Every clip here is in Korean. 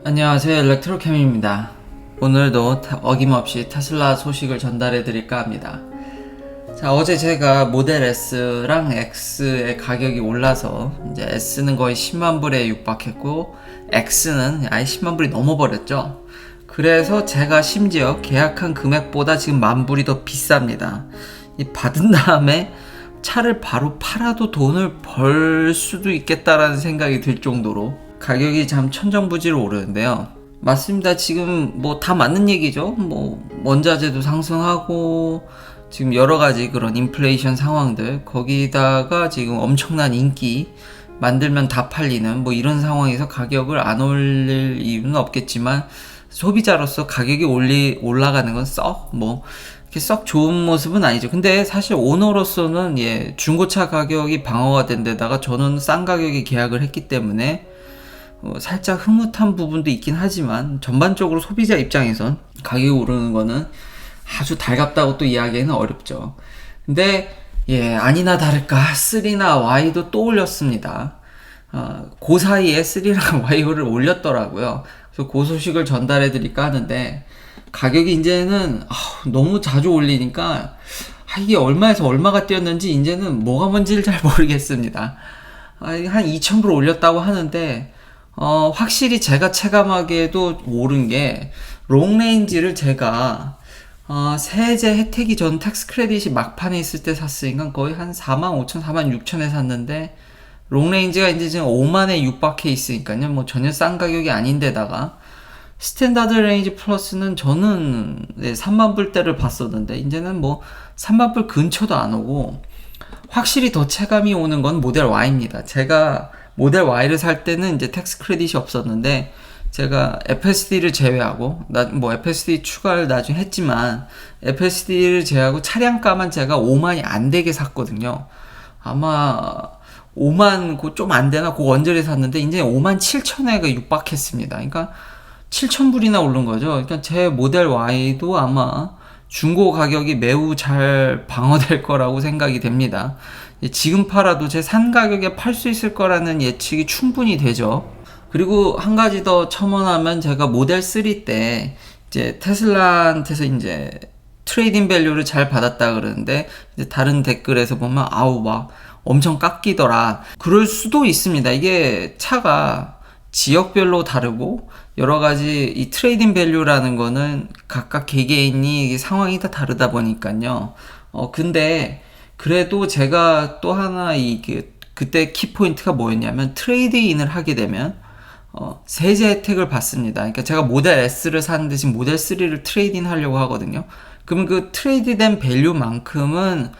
안녕하세요, 일렉트로캠입니다. 오늘도 어김없이 테슬라 소식을 전달해 드릴까 합니다. 자, 어제 제가 모델 S랑 X의 가격이 올라서 이제 S는 거의 10만 불에 육박했고 X는 아예 10만 불이 넘어버렸죠. 그래서 제가 심지어 계약한 금액보다 지금 만 불이 더 비쌉니다. 이 받은 다음에 차를 바로 팔아도 돈을 벌 수도 있겠다라는 생각이 들 정도로 가격이 참 천정부지로 오르는데요. 맞습니다. 지금 뭐 다 맞는 얘기죠. 뭐 원자재도 상승하고 지금 여러 가지 그런 인플레이션 상황들, 거기다가 지금 엄청난 인기, 만들면 다 팔리는 뭐 이런 상황에서 가격을 안 올릴 이유는 없겠지만 소비자로서 가격이 올라가는 건 이렇게 썩 좋은 모습은 아니죠. 근데 사실 오너로서는 중고차 가격이 방어가 된 데다가 저는 싼 가격에 계약을 했기 때문에 살짝 흐뭇한 부분도 있긴 하지만 전반적으로 소비자 입장에선 가격이 오르는 거는 아주 달갑다고 또 이야기하기는 어렵죠. 근데 아니나 다를까 3나 Y도 또 올렸습니다. 그 사이에 3랑 Y를 올렸더라고요. 그래서 그 소식을 전달해 드릴까 하는데, 가격이 이제는 너무 자주 올리니까 이게 얼마에서 얼마가 뛰었는지 이제는 뭐가 뭔지를 잘 모르겠습니다. 한 2,000불 올렸다고 하는데 확실히 제가 체감하기에도 오른 게, 롱레인지를 제가 세제 혜택이 전 텍스 크레딧이 막판에 있을 때 샀으니까 거의 한 45,000, 46,000에 샀는데, 롱레인지가 이제 지금 5만에 육박해 있으니까요. 뭐 전혀 싼 가격이 아닌데다가 스탠다드 레인지 플러스는 저는 3만 불대를 봤었는데 이제는 뭐 3만 불 근처도 안 오고, 확실히 더 체감이 오는 건 모델 Y입니다. 제가 모델 Y를 살 때는 이제 텍스 크레딧이 없었는데, 제가 FSD를 제외하고, 뭐 FSD 추가를 나중에 했지만, FSD를 제외하고 차량가만 제가 5만이 안 되게 샀거든요. 아마 5만 좀 안 되나 그 언저리에 샀는데 이제 5만 7천에 육박했습니다. 그러니까 7,000불이나 오른 거죠. 그러니까 제 모델 Y도 아마 중고 가격이 매우 잘 방어될 거라고 생각이 됩니다. 지금 팔아도 제 산 가격에 팔 수 있을 거라는 예측이 충분히 되죠. 그리고 한 가지 더 첨언하면, 제가 모델 3 때 이제 테슬라한테서 이제 트레이딩 밸류를 잘 받았다 그러는데, 이제 다른 댓글에서 보면 막 엄청 깎이더라. 그럴 수도 있습니다. 이게 차가 지역별로 다르고 여러 가지 이 트레이딩 밸류라는 거는 각각 개개인이 상황이 다 다르다 보니까요. 근데 그래도 제가 또 하나 그때 키포인트가 뭐였냐면, 트레이드인을 하게 되면 세제 혜택을 받습니다. 그러니까 제가 모델 S를 사는데 지금 모델 3를 트레이딩 하려고 하거든요. 그럼 그 트레이드된 밸류만큼은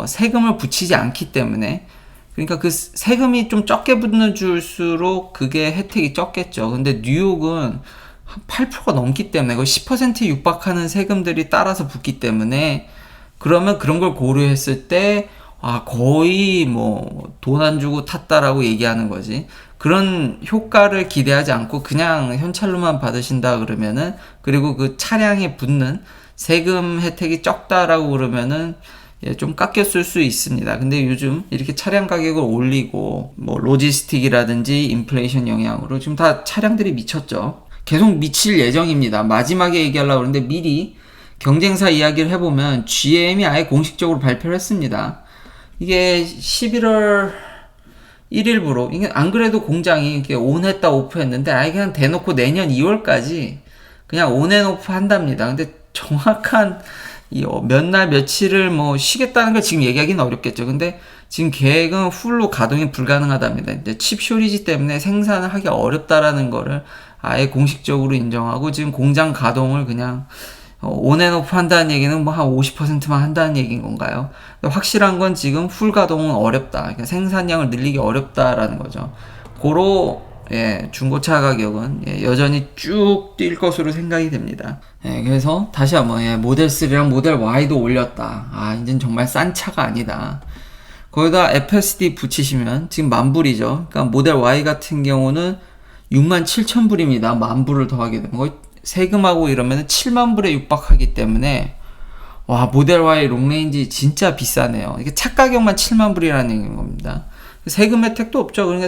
세금을 붙이지 않기 때문에, 그러니까 그 세금이 좀 적게 붙는 줄수록 그게 혜택이 적겠죠. 근데 뉴욕은 한 8%가 넘기 때문에 거의 10%에 육박하는 세금들이 따라서 붙기 때문에, 그러면 그런 걸 고려했을 때 거의 뭐 돈 안 주고 탔다라고 얘기하는 거지. 그런 효과를 기대하지 않고 그냥 현찰로만 받으신다 그러면은, 그리고 그 차량에 붙는 세금 혜택이 적다라고 그러면은 좀 깎였을 수 있습니다. 근데 요즘 이렇게 차량 가격을 올리고 뭐 로지스틱이라든지 인플레이션 영향으로 지금 다 차량들이 미쳤죠. 계속 미칠 예정입니다. 마지막에 얘기하려고 그러는데, 미리 경쟁사 이야기를 해보면 GM이 아예 공식적으로 발표를 했습니다. 이게 11월 1일부로, 이게 안 그래도 공장이 이렇게 온했다 오프했는데 아예 그냥 대놓고 내년 2월까지 그냥 온앤오프 한답니다. 근데 정확한 몇 날 며칠을 뭐 쉬겠다는 걸 지금 얘기하기는 어렵겠죠. 근데 지금 계획은 풀로 가동이 불가능하답니다. 이제 칩 쇼리지 때문에 생산을 하기 어렵다라는 거를 아예 공식적으로 인정하고, 지금 공장 가동을 그냥 온앤오프 한다는 얘기는 뭐 한 50%만 한다는 얘기인 건가요? 확실한 건 지금 풀 가동은 어렵다. 그러니까 생산량을 늘리기 어렵다라는 거죠. 중고차 가격은 여전히 쭉 뛸 것으로 생각이 됩니다. 그래서 다시 한번 모델 3랑 모델 Y도 올렸다. 이젠 정말 싼 차가 아니다. 거기다 FSD 붙이시면 지금 만불이죠. 그러니까 모델 Y 같은 경우는 67,000불입니다. 만불을 더하게 되면 거의 세금하고 이러면 7만불에 육박하기 때문에, 모델 Y 롱레인지 진짜 비싸네요. 이게 차 가격만 7만불이라는 얘기인 겁니다. 세금 혜택도 없죠. 그러니까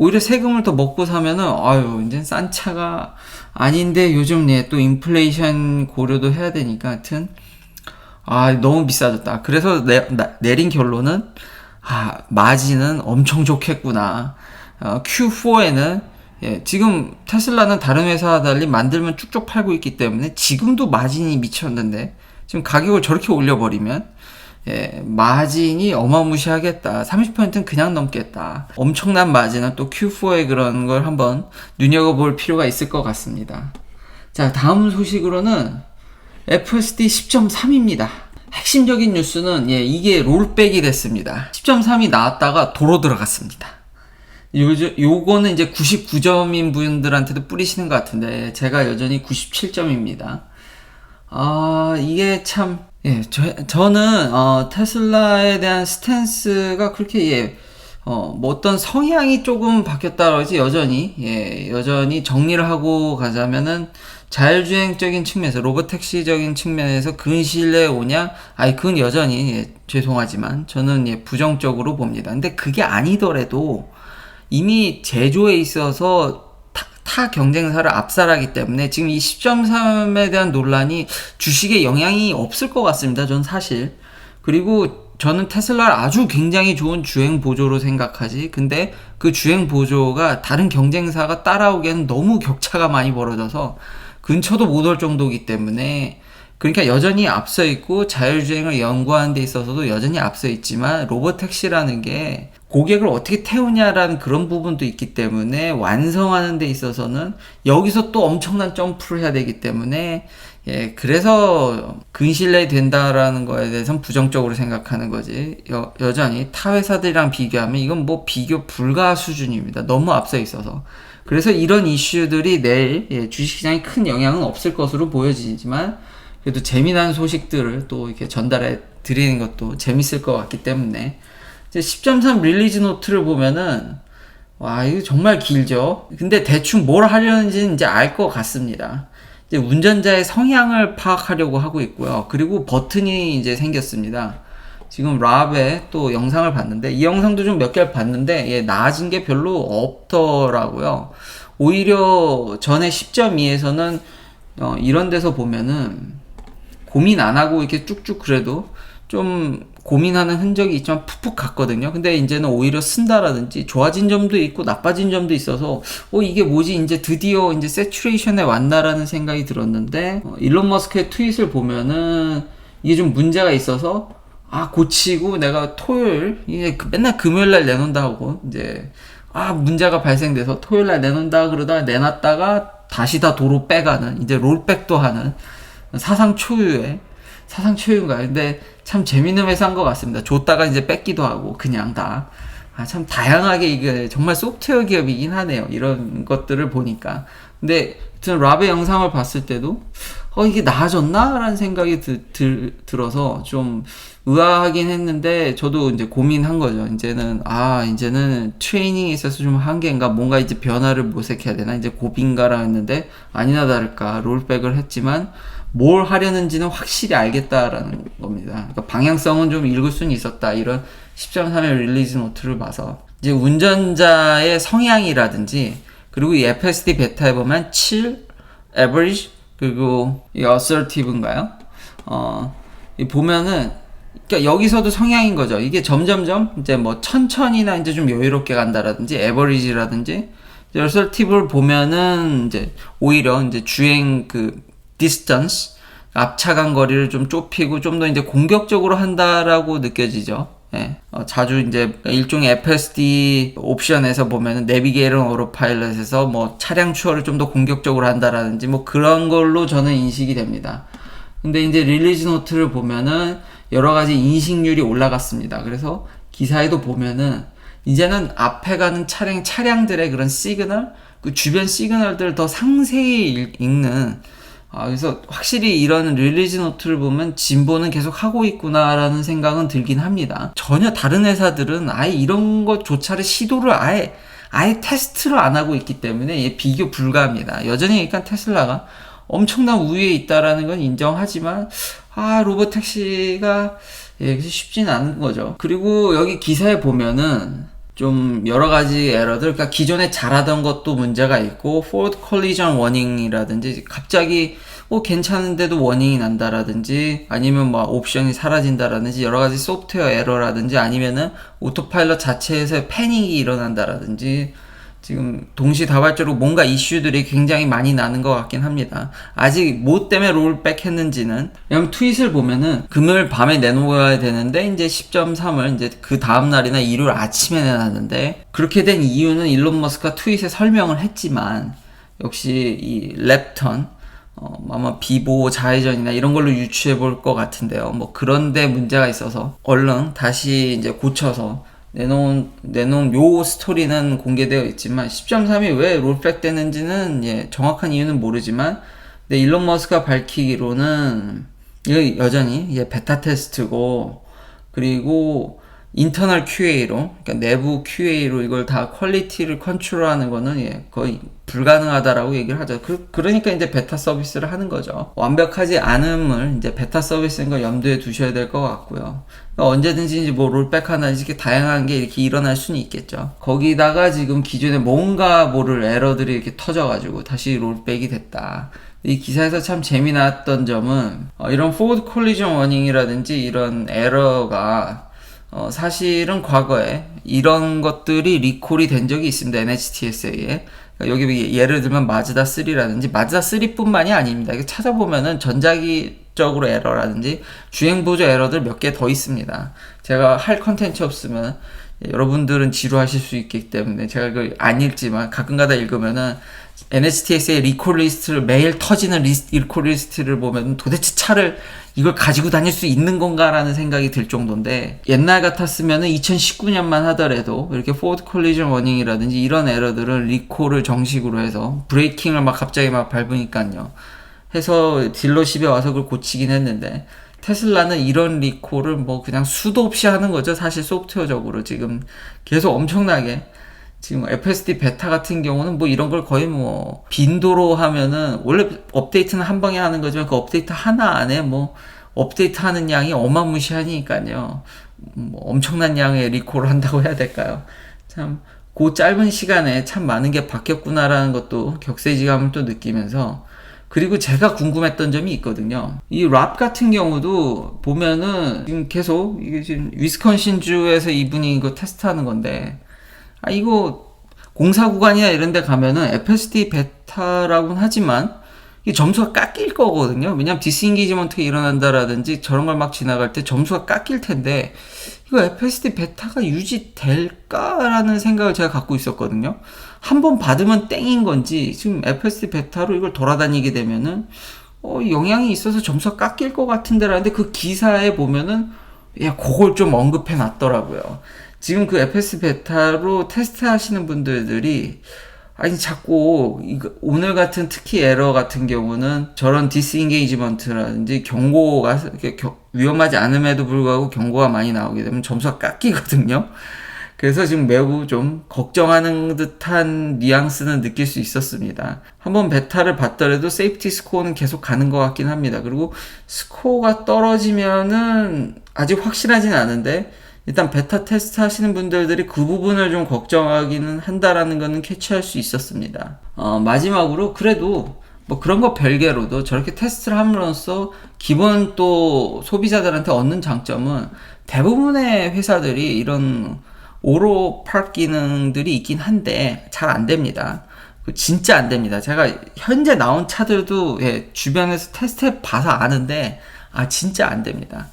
오히려 세금을 더 먹고 사면은 아유 이제 싼 차가 아닌데 요즘 또 인플레이션 고려도 해야 되니까 하여튼 너무 비싸졌다. 그래서 내린 결론은 마진은 엄청 좋겠구나. Q4에는 지금 테슬라는 다른 회사와 달리 만들면 쭉쭉 팔고 있기 때문에 지금도 마진이 미쳤는데 지금 가격을 저렇게 올려버리면 마진이 어마무시하겠다. 30%는 그냥 넘겠다. 엄청난 마진은 또 Q4에 그런 걸 한번 눈여겨볼 필요가 있을 것 같습니다. 자, 다음 소식으로는 FSD 10.3입니다. 핵심적인 뉴스는 이게 롤백이 됐습니다. 10.3이 나왔다가 도로 들어갔습니다. 요거는 이제 99점인 분들한테도 뿌리시는 것 같은데 제가 여전히 97점입니다. 이게 참 저는 테슬라에 대한 스탠스가 그렇게 뭐 어떤 성향이 조금 바뀌었다 그러지 여전히 정리를 하고 가자면은 자율주행적인 측면에서 로봇택시적인 측면에서 근신뢰 오냐? 그건 여전히 죄송하지만 저는 부정적으로 봅니다. 근데 그게 아니더라도 이미 제조에 있어서 타 경쟁사를 압살하기 때문에 지금 이 10.3에 대한 논란이 주식에 영향이 없을 것 같습니다. 전 사실. 그리고 저는 테슬라를 아주 굉장히 좋은 주행 보조로 생각하지. 근데 그 주행 보조가 다른 경쟁사가 따라오기에는 너무 격차가 많이 벌어져서 근처도 못 올 정도이기 때문에 그러니까 여전히 앞서 있고 자율주행을 연구하는 데 있어서도 여전히 앞서 있지만 로봇택시라는 게 고객을 어떻게 태우냐라는 그런 부분도 있기 때문에 완성하는 데 있어서는 여기서 또 엄청난 점프를 해야 되기 때문에 그래서 근신뢰 된다라는 거에 대해서는 부정적으로 생각하는 거지. 여전히 타 회사들이랑 비교하면 이건 뭐 비교 불가 수준입니다. 너무 앞서 있어서. 그래서 이런 이슈들이 내일 주식시장에 큰 영향은 없을 것으로 보여지지만 그래도 재미난 소식들을 또 이렇게 전달해 드리는 것도 재밌을 것 같기 때문에 10.3 릴리즈 노트를 보면은 이거 정말 길죠. 근데 대충 뭘 하려는지는 이제 알 것 같습니다. 이제 운전자의 성향을 파악하려고 하고 있고요. 그리고 버튼이 이제 생겼습니다. 지금 랍에 또 영상을 봤는데 이 영상도 좀 몇 개를 봤는데 나아진 게 별로 없더라고요. 오히려 전에 10.2에서는 이런 데서 보면은 고민 안 하고 이렇게 쭉쭉 그래도 좀 고민하는 흔적이 있지만 푹푹 갔거든요. 근데 이제는 오히려 쓴다라든지 좋아진 점도 있고 나빠진 점도 있어서 이게 뭐지 이제 드디어 이제 세츄레이션에 왔나라는 생각이 들었는데 일론 머스크의 트윗을 보면은 이게 좀 문제가 있어서 고치고 내가 토요일 맨날 금요일날 내놓는다 하고 이제 문제가 발생돼서 토요일날 내놓는다 그러다가 내놨다가 다시 다 도로 빼가는 이제 롤백도 하는 사상 초유인가요? 근데 참 재밌는 회사인 것 같습니다. 줬다가 이제 뺏기도 하고 그냥 다 참 다양하게 이게 정말 소프트웨어 기업이긴 하네요. 이런 것들을 보니까. 근데 랍의 영상을 봤을 때도 이게 나아졌나? 라는 생각이 들어서 좀 의아하긴 했는데 저도 이제 고민한 거죠. 이제는 트레이닝에 있어서 좀 한계인가? 뭔가 이제 변화를 모색해야 되나? 이제 고민가라 했는데 아니나 다를까 롤백을 했지만 뭘 하려는지는 확실히 알겠다라는 겁니다. 그러니까 방향성은 좀 읽을 수는 있었다. 이런 10.3의 릴리즈 노트를 봐서 이제 운전자의 성향이라든지 그리고 이 FSD 베타에 보면 7, average 그리고 이 assertive인가요? 이 보면은 그러니까 여기서도 성향인 거죠. 이게 점점점 이제 뭐 천천히나 이제 좀 여유롭게 간다라든지 average라든지 assertive를 보면은 이제 오히려 이제 주행 distance 앞차간 거리를 좀 좁히고 좀 더 이제 공격적으로 한다라고 느껴지죠. 자주 이제 일종의 FSD 옵션에서 보면은 내비게이션 오토파일럿에서 뭐 차량 추월을 좀 더 공격적으로 한다라든지 뭐 그런 걸로 저는 인식이 됩니다. 근데 이제 릴리즈 노트를 보면은 여러 가지 인식률이 올라갔습니다. 그래서 기사에도 보면은 이제는 앞에 가는 차량들의 그런 시그널, 그 주변 시그널들을 더 상세히 읽는 그래서 확실히 이런 릴리즈 노트를 보면 진보는 계속 하고 있구나라는 생각은 들긴 합니다. 전혀 다른 회사들은 아예 이런 것조차를 시도를 아예 테스트를 안 하고 있기 때문에 비교 불가합니다. 여전히 그러니까 테슬라가 엄청난 우위에 있다라는 건 인정하지만 로봇택시가 쉽지는 않은 거죠. 그리고 여기 기사에 보면은 좀 여러 가지 에러들, 그러니까 기존에 잘하던 것도 문제가 있고, forward collision warning이라든지, 갑자기, 괜찮은데도 워닝이 난다라든지, 아니면 뭐 옵션이 사라진다라든지, 여러 가지 소프트웨어 에러라든지, 아니면은 오토파일럿 자체에서 패닉이 일어난다라든지, 지금 동시다발적으로 뭔가 이슈들이 굉장히 많이 나는 것 같긴 합니다. 아직 뭐 때문에 롤백 했는지는, 왜냐면 트윗을 보면은 금요일 밤에 내놓아야 되는데 이제 10.3을 이제 그 다음날이나 일요일 아침에 내놨는데, 그렇게 된 이유는 일론 머스크가 트윗에 설명을 했지만 역시 이 랩턴 아마 비보호 자회전이나 이런 걸로 유추해 볼 것 같은데요. 뭐 그런데 문제가 있어서 얼른 다시 이제 고쳐서 내놓은 요 스토리는 공개되어 있지만 10.3이 왜 롤백 되는지는 정확한 이유는 모르지만, 근데 일론 머스크가 밝히기로는 이거 여전히 베타 테스트고, 그리고 인터널 QA로, 그러니까 내부 QA로 이걸 다 퀄리티를 컨트롤하는 거는 거의 불가능하다라고 얘기를 하죠. 그러니까 이제 베타 서비스를 하는 거죠. 완벽하지 않음을 이제 베타 서비스인 걸 염두에 두셔야 될 것 같고요. 그러니까 언제든지 이제 뭐 롤백 하나 이렇게 다양한 게 이렇게 일어날 수는 있겠죠. 거기다가 지금 기존에 뭔가 모를 에러들이 이렇게 터져가지고 다시 롤백이 됐다. 이 기사에서 참 재미났던 점은 이런 forward collision warning이라든지 이런 에러가 사실은 과거에 이런 것들이 리콜이 된 적이 있습니다. NHTSA에. 그러니까 여기 예를 들면 마즈다 3라든지 마즈다 3뿐만이 아닙니다. 이거 찾아보면은 전자기적으로 에러라든지 주행보조 에러들 몇 개 더 있습니다. 제가 할 컨텐츠 없으면 여러분들은 지루하실 수 있기 때문에 제가 그걸 안 읽지만 가끔가다 읽으면은 NHTS의 리콜 리스트를, 매일 터지는 리콜 리스트를 보면 도대체 차를 이걸 가지고 다닐 수 있는 건가라는 생각이 들 정도인데, 옛날 같았으면 2019년만 하더라도 이렇게 forward collision warning이라든지 이런 에러들은 리콜을 정식으로 해서 브레이킹을 막 갑자기 막 밟으니까요 해서 딜러십에 와서 그걸 고치긴 했는데, 테슬라는 이런 리콜을 뭐 그냥 수도 없이 하는 거죠. 사실 소프트웨어적으로 지금 계속 엄청나게, 지금 FSD 베타 같은 경우는 뭐 이런 걸 거의 뭐 빈도로 하면은, 원래 업데이트는 한 방에 하는 거지만 그 업데이트 하나 안에 뭐 업데이트 하는 양이 어마무시하니까요. 뭐 엄청난 양의 리콜을 한다고 해야 될까요? 참, 그 짧은 시간에 참 많은 게 바뀌었구나라는 것도 격세지감을 또 느끼면서, 그리고 제가 궁금했던 점이 있거든요. 이 랍 같은 경우도 보면은 지금 계속 이게 지금 위스콘신주에서 이분이 이거 테스트하는 건데, 이거 공사 구간이나 이런 데 가면은 FSD 베타라고는 하지만 이 점수가 깎일 거거든요. 왜냐면 디스인게이지먼트가 일어난다라든지 저런 걸 막 지나갈 때 점수가 깎일 텐데, 이거 FSD 베타가 유지될까라는 생각을 제가 갖고 있었거든요. 한번 받으면 땡인 건지, 지금 FSD 베타로 이걸 돌아다니게 되면은 영향이 있어서 점수가 깎일 것 같은데라는데, 그 기사에 보면은 그걸 좀 언급해 놨더라고요. 지금 그 FSD 베타로 테스트 하시는 분들이 자꾸 오늘 같은 특히 에러 같은 경우는 저런 디스인게이지먼트라든지 경고가 위험하지 않음에도 불구하고 경고가 많이 나오게 되면 점수가 깎이거든요. 그래서 지금 매우 좀 걱정하는 듯한 뉘앙스는 느낄 수 있었습니다. 한번 베타를 받더라도 세이프티 스코어는 계속 가는 것 같긴 합니다. 그리고 스코어가 떨어지면은 아직 확실하진 않은데, 일단 베타 테스트 하시는 분들이 그 부분을 좀 걱정하기는 한다라는 거는 캐치할 수 있었습니다. 마지막으로 그래도 뭐 그런 거 별개로도 저렇게 테스트를 함으로써 기본 또 소비자들한테 얻는 장점은, 대부분의 회사들이 이런 오로 파크 기능들이 있긴 한데 잘 안 됩니다. 진짜 안 됩니다. 제가 현재 나온 차들도 주변에서 테스트해 봐서 아는데 진짜 안 됩니다.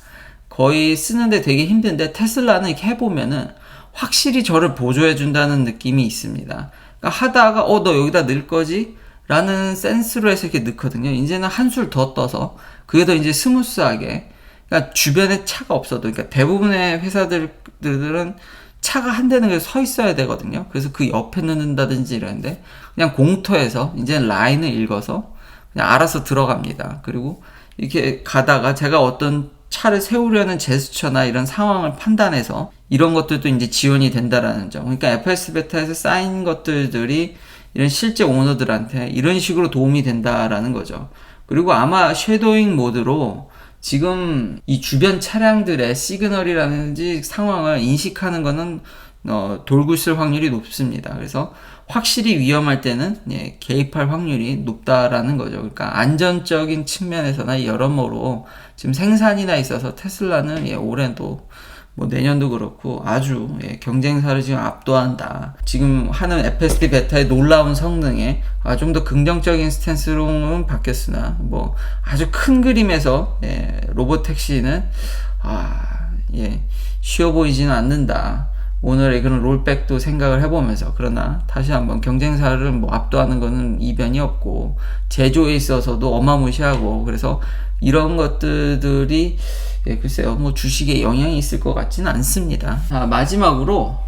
거의 쓰는데 되게 힘든데, 테슬라는 이렇게 해보면은 확실히 저를 보조해준다는 느낌이 있습니다. 그러니까 하다가 너 여기다 넣을 거지? 라는 센스로 해서 이렇게 넣거든요. 이제는 한술 더 떠서 그게 더 이제 스무스하게, 그러니까 주변에 차가 없어도, 그러니까 대부분의 회사들은 차가 한 대는 서 있어야 되거든요. 그래서 그 옆에 넣는다든지 이러는데, 그냥 공터에서 이제는 라인을 읽어서 그냥 알아서 들어갑니다. 그리고 이렇게 가다가 제가 어떤 차를 세우려는 제스처나 이런 상황을 판단해서 이런 것들도 이제 지원이 된다라는 점. 그러니까 FS 베타에서 쌓인 것들이 이런 실제 오너들한테 이런 식으로 도움이 된다라는 거죠. 그리고 아마 쉐도잉 모드로 지금 이 주변 차량들의 시그널이라든지 상황을 인식하는 거는 돌고 있을 확률이 높습니다. 그래서 확실히 위험할 때는 개입할 확률이 높다라는 거죠. 그러니까 안전적인 측면에서나 여러모로 지금 생산이나 있어서 테슬라는 올해도 뭐 내년도 그렇고 아주 경쟁사를 지금 압도한다. 지금 하는 FSD 베타의 놀라운 성능에 좀 더 긍정적인 스탠스로는 바뀌었으나 뭐 아주 큰 그림에서 로봇 택시는 쉬워 보이지는 않는다. 오늘의 그런 롤백도 생각을 해보면서, 그러나 다시 한번 경쟁사를 뭐 압도하는 거는 이변이 없고 제조에 있어서도 어마무시하고, 그래서 이런 것들이 글쎄요 뭐 주식에 영향이 있을 것 같지는 않습니다. 마지막으로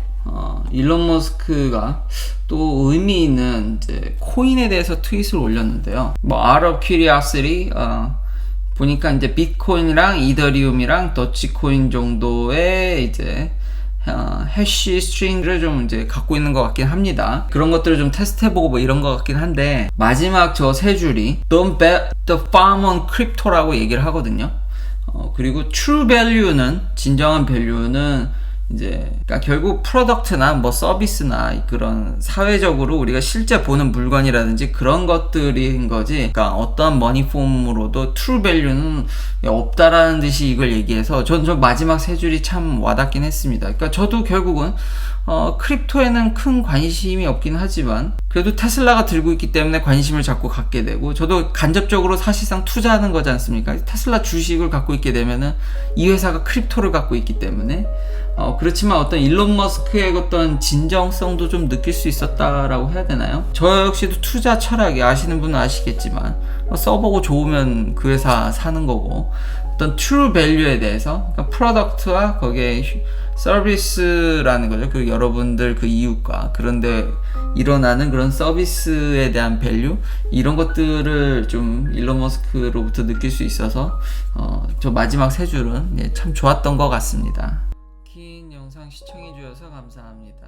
일론 머스크가 또 의미 있는 이제 코인에 대해서 트윗을 올렸는데요. 뭐 out of curiosity 보니까 이제 비트코인이랑 이더리움이랑 더치코인 정도의 이제 해시 스트링을 좀 이제 갖고 있는 것 같긴 합니다. 그런 것들을 좀 테스트해보고 뭐 이런 것 같긴 한데, 마지막 저 세 줄이 Don't bet the farm on crypto라고 얘기를 하거든요. 그리고 true value는, 진정한 밸류는 이제 그러니까 결국 프로덕트나 뭐 서비스나 그런 사회적으로 우리가 실제 보는 물건이라든지 그런 것들인 거지, 그러니까 어떠한 머니폼으로도 true value는 없다라는 듯이 이걸 얘기해서 전 마지막 세 줄이 참 와닿긴 했습니다. 그러니까 저도 결국은 크립토에는 큰 관심이 없긴 하지만 그래도 테슬라가 들고 있기 때문에 관심을 자꾸 갖게 되고, 저도 간접적으로 사실상 투자하는 거지 않습니까? 테슬라 주식을 갖고 있게 되면은 이 회사가 크립토를 갖고 있기 때문에 그렇지만 어떤 일론 머스크의 어떤 진정성도 좀 느낄 수 있었다라고 해야 되나요? 저 역시도 투자 철학이, 아시는 분은 아시겠지만 써보고 좋으면 그 회사 사는 거고, 어떤 true value에 대해서, 그러니까 프로덕트와 거기에 서비스라는 거죠. 그 여러분들 그 이웃과 그런데 일어나는 그런 서비스에 대한 밸류, 이런 것들을 좀 일론 머스크로부터 느낄 수 있어서 저 마지막 세 줄은 참 좋았던 것 같습니다. 긴 영상 시청해 주셔서 감사합니다.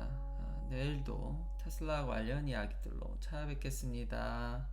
내일도 테슬라 관련 이야기들로 찾아뵙겠습니다.